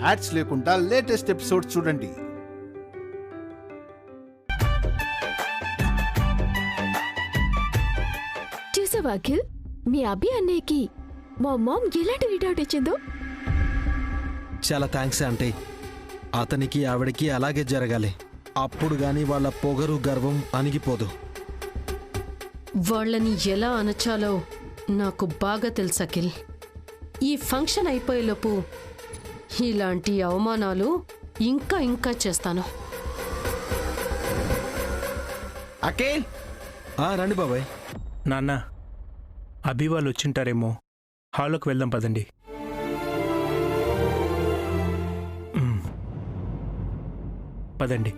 Ads లేకుండా latest episode చూడండి. చూసావా అఖిల్, మీ అభి అన్నయ్యకి మా మామ్ ఎలాంటి రీడౌట్ ఇచ్చిందో. చాలా థ్యాంక్స్ ఆంటీ. అతనికి ఆవిడకి అలాగే జరగాలి. అప్పుడు గాని వాళ్ళ పొగరు గర్వం అణిగిపోదు. వాళ్ళని ఎలా అనచాలో నాకు బాగా తెలుసు అఖిల్. ఈ ఫంక్షన్ అయిపోయేలోపు ఇలాంటి అవమానాలు ఇంకా ఇంకా చేస్తాను. అఖిల్ రండి బాబాయ్. నాన్న, అభి వాళ్ళు వచ్చింటారేమో, హాల్లోకి వెళ్దాం పదండి. పదండి.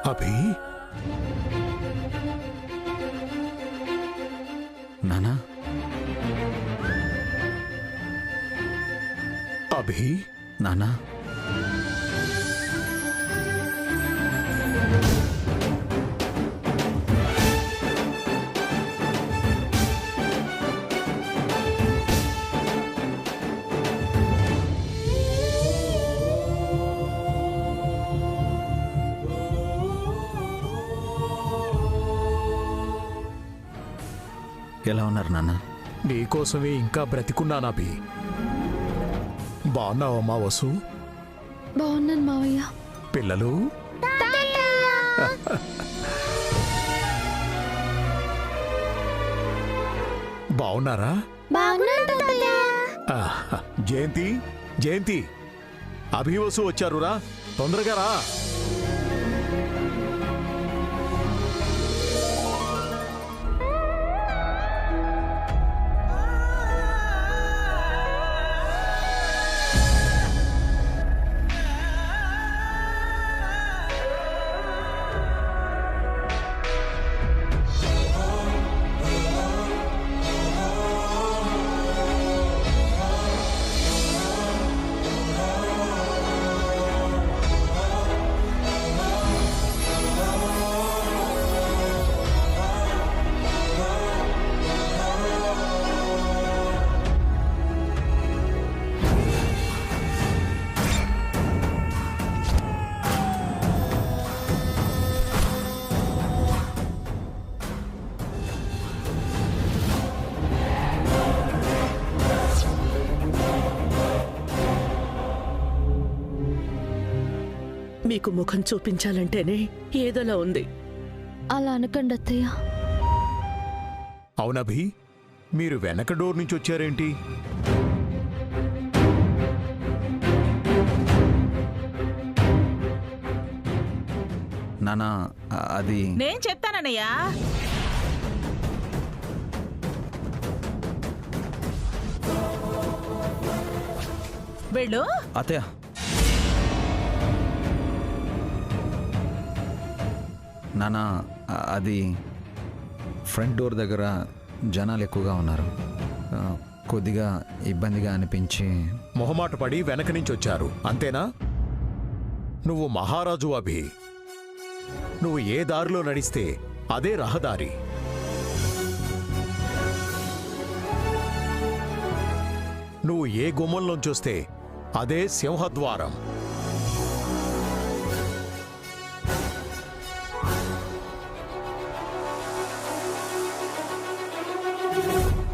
అభి, నానా, అభి, నానా, ఎలా ఉన్నారు నాన్న? నీకోసమే ఇంకా బ్రతికున్నానభి. బాగున్నావమ్మా వసు? బాగున్నాను మావయ్య. పిల్లలు బాగున్నారా? జయంతి, జయంతి, అభి వసు వచ్చారురా, తొందరగా రా. మీకు ముఖం చూపించాలంటేనే ఏదోలా ఉంది. అలా అనకండి అత్తయ్య. అవునభి, మీరు వెనక డోర్ నుంచి వచ్చారేంటి? నానా, అది నేను చెప్తానన్నయ్యా. వెళ్ళు. అత్తయ్య, నానా, అది ఫ్రంట్ డోర్ దగ్గర జనాలు ఎక్కువగా ఉన్నారు. కొద్దిగా ఇబ్బందిగా అనిపించి మొహమాట పడి వెనక నుంచి వచ్చారు అంతేనా? నువ్వు మహారాజు అభి. నువ్వు ఏ దారిలో నడిస్తే అదే రహదారి. నువ్వు ఏ గుమ్మంలోంచొస్తే అదే సింహద్వారం.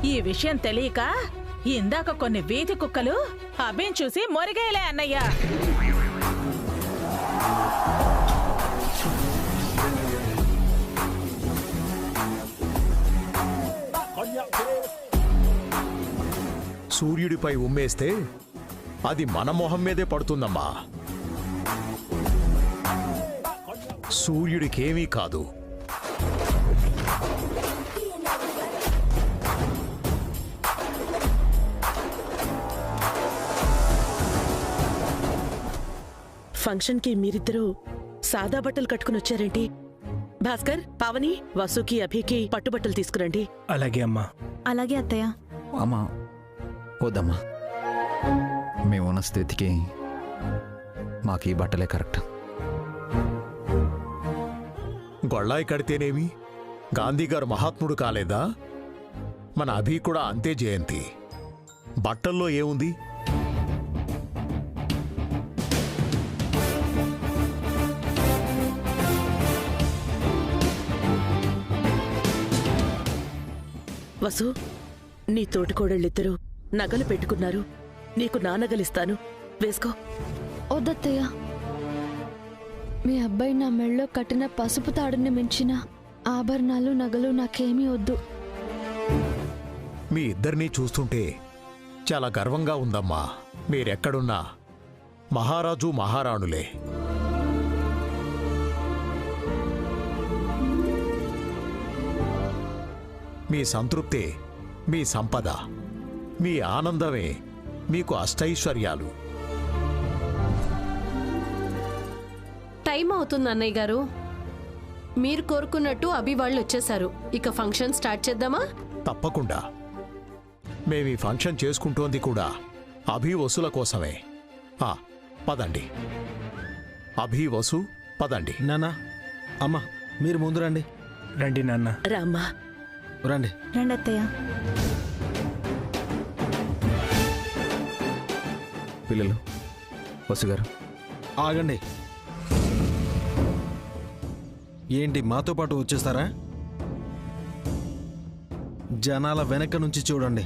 ఈ విషయం తెలియక ఇందాక కొన్ని వీధి కుక్కలు అభిని చూసి మొరిగేలే అన్నయ్య. సూర్యుడిపై ఉమ్మేస్తే అది మన మొహం మీదే పడుతుందమ్మా. సూర్యుడికేమీ కాదు. ఫంక్షన్కి మీరిద్దరూ సాదా బట్టలు కట్టుకుని వచ్చారేంటి? భాస్కర్, పావని, వసుకి, అభికి పట్టుబట్టలు తీసుకురండి. అలాగే అమ్మా. అలాగే అత్తయ్య. అమ్మా వద్దమ్మా, మేమున్న స్థితికి మాకు ఈ బట్టలే కరెక్ట్. గొళ్ళాయి కడితేనేమి, గాంధీగారు మహాత్ముడు కాలేదా? మన అభి కూడా అంతే జయంతి. బట్టల్లో ఏముంది? వసు, నీ తోటికోడళ్ళిద్దరూ నగలు పెట్టుకున్నారు. నీకు నా నగలిస్తాను, వేసుకో. వద్దత్తయ్య, మీ అబ్బాయి నా మెళ్ళో కట్టిన పసుపు తాడుని మించిన ఆభరణాలు నగలు నాకేమీ వద్దు. మీ ఇద్దరినీ చూస్తుంటే చాలా గర్వంగా ఉందమ్మా. మీరెక్కడున్నా మహారాజు మహారాణులే. మీ సంతృప్తే మీ సంపద, మీ ఆనందమే మీకు అష్టైశ్వర్యాలు. టైం అవుతుంది అన్నయ్య గారు. మీరు కోరుకున్నట్టు అభి వాళ్ళు వచ్చేసారు. ఇక ఫంక్షన్ స్టార్ట్ చేద్దామా? తప్పకుండా. మేమీ ఫంక్షన్ చేసుకుంటోంది కూడా అభి వసుల కోసమే. పదండి అభి, వసు, పదండి. నాన్న, అమ్మ, మీరు ముందు రండి. రండి నాన్న. రామ్మా. రండి. రండత్తయ్య. పిల్లలు, వసుగారు. ఆగండి. ఏంటి మాతో పాటు వచ్చేస్తారా? జనాల వెనక నుంచి చూడండి.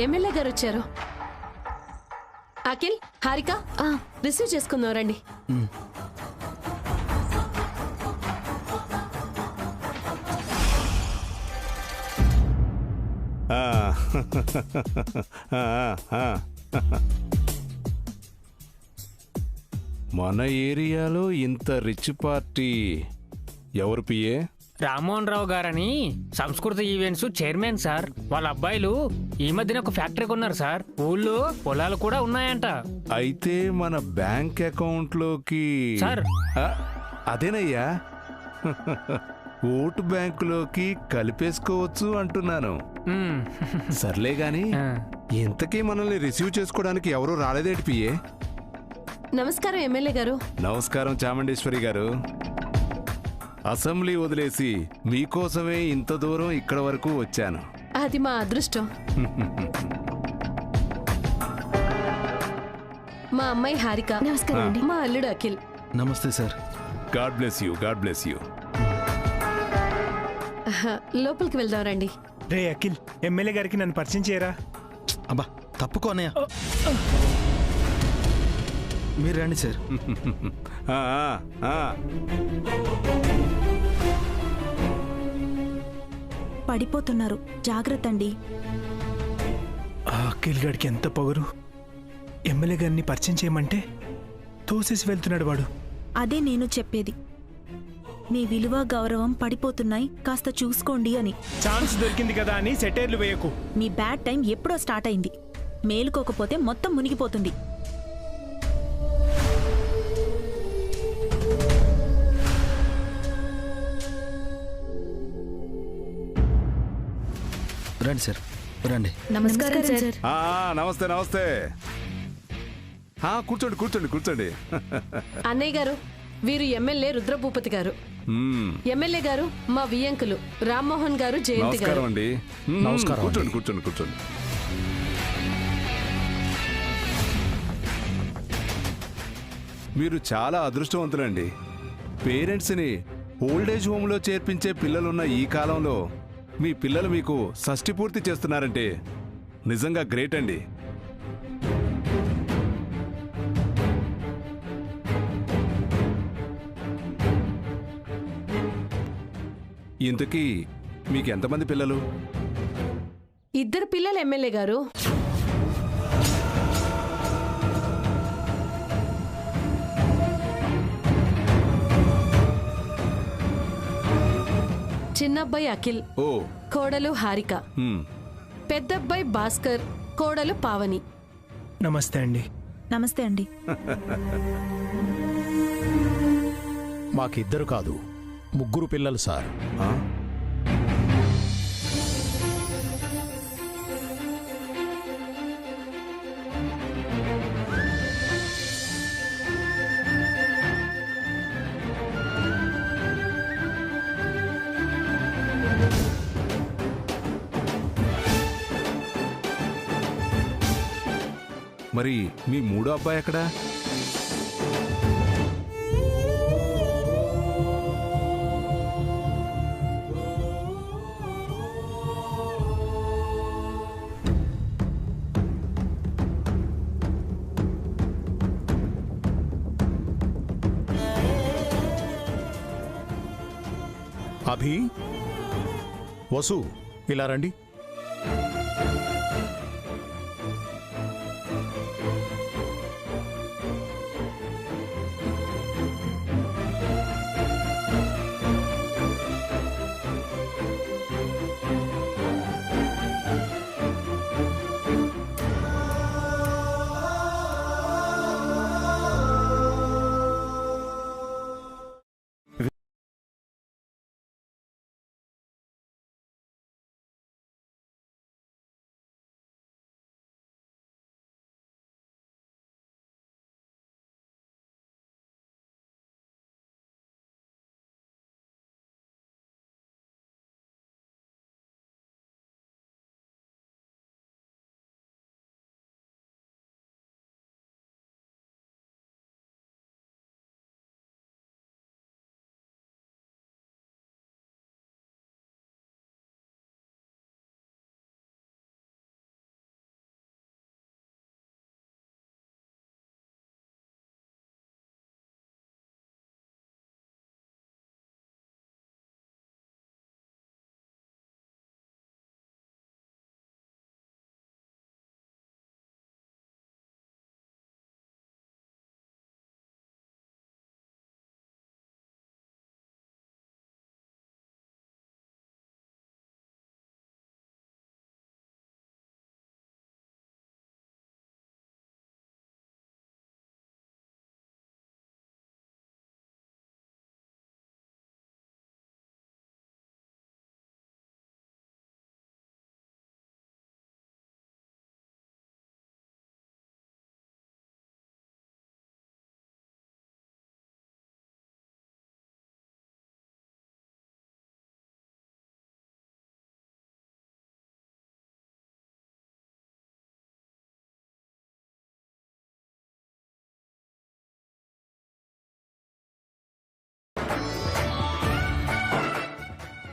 ఎమ్మెల్యే గారు వచ్చారు. అఖిల్, హారిక, రిసీవ్ చేసుకుందాం రండి. మన ఏరియాలో ఇంత రిచ్ పార్టీ ఎవరు పిఏ? రామ్మోహన్ రావు గారని సంస్కృత ఈవెంట్స్ చైర్మన్ సార్. వాళ్ళ అబ్బాయిలు ఈ మధ్యన ఒక ఫ్యాక్టరీ కొన్నారు సార్. ఊళ్ళో పొలాలు కూడా ఉన్నాయంట. అయితే మన బ్యాంక్ అకౌంట్లోకి సార్. అదేనయ్యా, ఓటు బ్యాంకులోకి కలిపేసుకోవచ్చు అంటున్నాను. సర్లే గాని ఇంతకీ మనల్ని రిసీవ్ చేసుకోవడానికి ఎవరు రాలేదేటి పిఏ? నమస్కారం ఎమ్మెల్యే గారు. నమస్కారం చాముండేశ్వరి గారు. అసెంబ్లీ వదిలేసి మీకోసమే ఇంత దూరం ఇక్కడ వరకు వచ్చాను. అది మా అదృష్టం. మా అమ్మాయి హారిక. నమస్కారం అండి. మా అల్లుడు అఖిల్. నమస్తే sir. God bless you, God bless you. లోపలికి వెళ్దాం రండి. రే అఖిల్, ఎమ్మెల్యే గారికి నన్ను పరిచయం చేయరా? అబ్బా తప్పుకో అన్నయ్య. మీరు రండి సార్. పడిపోతున్నారు, జాగ్రత్త అండి. ఆ అఖిల్ గారికి ఎంత పొగరు! ఎమ్మెల్యే గారిని పరిచయం చేయమంటే తోసేసి వెళ్తున్నాడు వాడు. అదే నేను చెప్పేది, మీ విలువ గౌరవం పడిపోతున్నాయి, కాస్త చూసుకోండి అని. ఛాన్స్ దొరికింది కదా అని సెటైర్లు వేయకు. మీ బ్యాడ్ టైం ఎప్పుడో స్టార్ట్ అయింది. మేలుకోకపోతే మొత్తం మునిగిపోతుంది. రండి సార్, రండి. నమస్కారం సార్. నమస్తే నమస్తే. కూర్చోండి కూర్చోండి కూర్చోండి. అన్నయ్య గారు, వీరు ఎమ్మెల్యే రుద్రభూపతి గారు. ఎమ్మెల్యే గారు మా వియ్యంకులు రామ్మోహన్ గారు, జయంతి గారు. నమస్కారం అండి. నమస్కారం. కూర్చోండి కూర్చోండి కూర్చోండి. మీరు చాలా అదృష్టవంతులండి. పేరెంట్స్ని ఓల్డేజ్ హోమ్లో చేర్పించే పిల్లలున్న ఈ కాలంలో మీ పిల్లలు మీకు షష్టి పూర్తి చేస్తున్నారంటే నిజంగా గ్రేట్ అండి. ఇంతకీ మీకు ఎంతమంది పిల్లలు? ఇద్దరు పిల్లలు ఎమ్మెల్యే గారు. చిన్నబ్బాయి అఖిల్, కోడలు హారిక. పెద్దబ్బాయి భాస్కర్, కోడలు పావని. నమస్తే అండి. నమస్తే అండి. మాకిద్దరు కాదు, ముగ్గురు పిల్లలు సార్. మరి మీ మూడో అబ్బాయి ఎక్కడా? అభి, వసు, ఇలా రండి.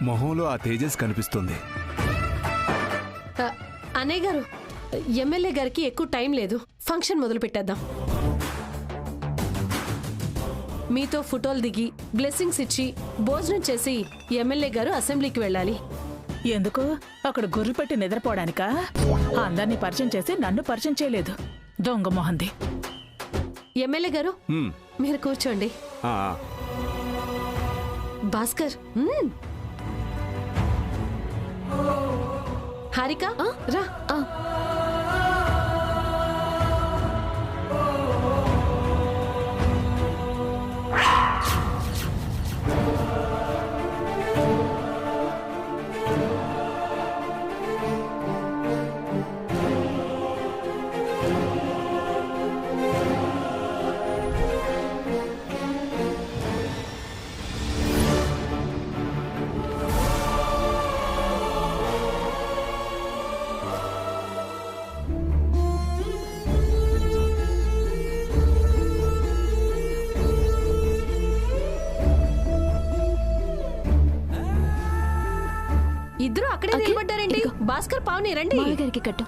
మొహంలో ఆ తేజస్ కనిపిస్తుంది. అన్నయ్య గారు, ఎమ్మెల్యే గారికి ఎక్కువ టైం లేదు, ఫంక్షన్ మొదలు పెట్టేద్దాం. మీతో ఫోటోలు దిగి బ్లెస్సింగ్స్ ఇచ్చి భోజనం చేసి ఎమ్మెల్యే గారు అసెంబ్లీకి వెళ్ళాలి. ఎందుకు? అక్కడ గుర్రు పెట్టి నిద్రపోవడానికా? అందరినీ పరిచయం చేసి నన్ను పరిచయం చేయలేదు, దొంగ మొహంది. ఎమ్మెల్యే గారు, మీరు కూర్చోండి. భాస్కర్, హారిక రా. ఇద్దరు అక్కడే నిలబడ్డారేంటి? భాస్కర్, పావని రండి. గారికి కట్టు.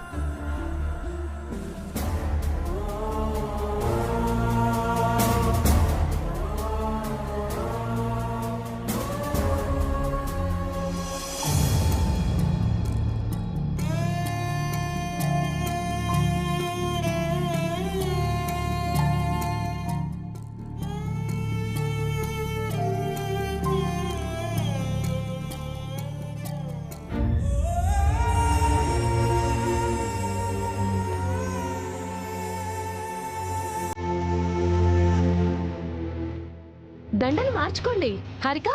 దండలు మార్చుకోండి. హారిక,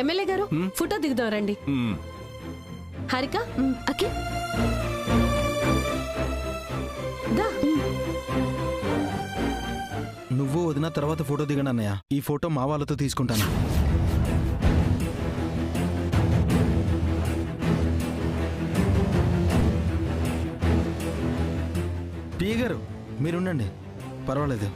ఎమ్మెల్యే గారు, ఫోటో దిగుదాం రండి. హారిక, అకి దా. నువ్వు వదిన తర్వాత ఫోటో దిగండి అన్నయ్య. ఈ ఫోటో మా వాళ్ళతో తీసుకుంటాను. పిఏ గారు, మీరుండండి, పర్వాలేదు.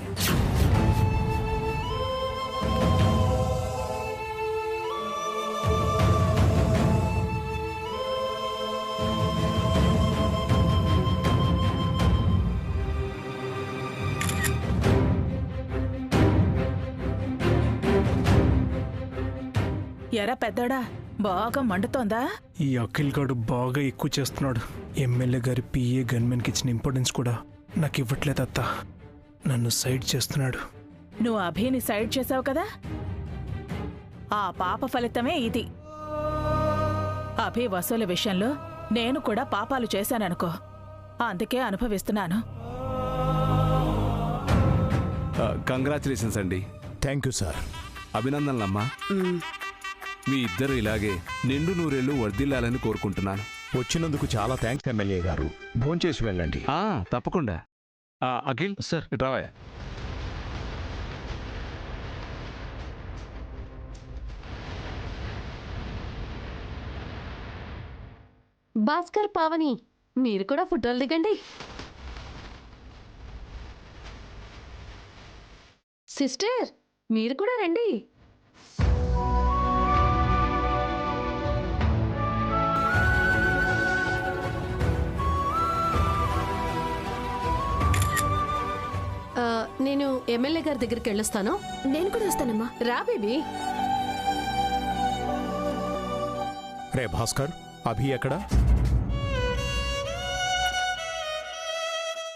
ఎరా పెద్దోడా, బాగా మండుతోందా? ఈ అఖిల్ గాడు బాగా ఎక్కువ చేస్తున్నాడు. ఎమ్మెల్యే గారి పిఏ గన్మెన్కి ఇచ్చిన ఇంపార్టెన్స్ కూడా నాకు ఇవ్వట్లేదు అత్త. నన్ను సైడ్ చేస్తున్నాడు. నువ్వు అభిని సైడ్ చేసావు కదా, ఆ పాప ఫలితమే ఇది. అభి వసూల విషయంలో నేను కూడా పాపాలు చేశాననుకో, అందుకే అనుభవిస్తున్నాను. కంగ్రాచులేషన్స్ అండి. Thank you sir. అభినందనలమ్మా. మీ ఇద్దరు ఇలాగే నిండు నూరేళ్లు వర్ధిల్లాలని కోరుకుంటున్నాను. వచ్చినందుకు చాలా థ్యాంక్స్ ఎమ్మెల్యే గారు. భోంచేసి వెళ్ళండి. తప్పకుండా. అఖిల్ సార్, రావయ్య. భాస్కర్, పావని, మీరు కూడా ఫోటోలు దిగండి. సిస్టర్, మీరు కూడా రండి. నేను ఎమ్మెల్యే గారి దగ్గరికి వెళ్ళొస్తాను. నేను కూడా వస్తానమ్మా. రా బేబీ. రే భాస్కర్, అభి ఎక్కడా?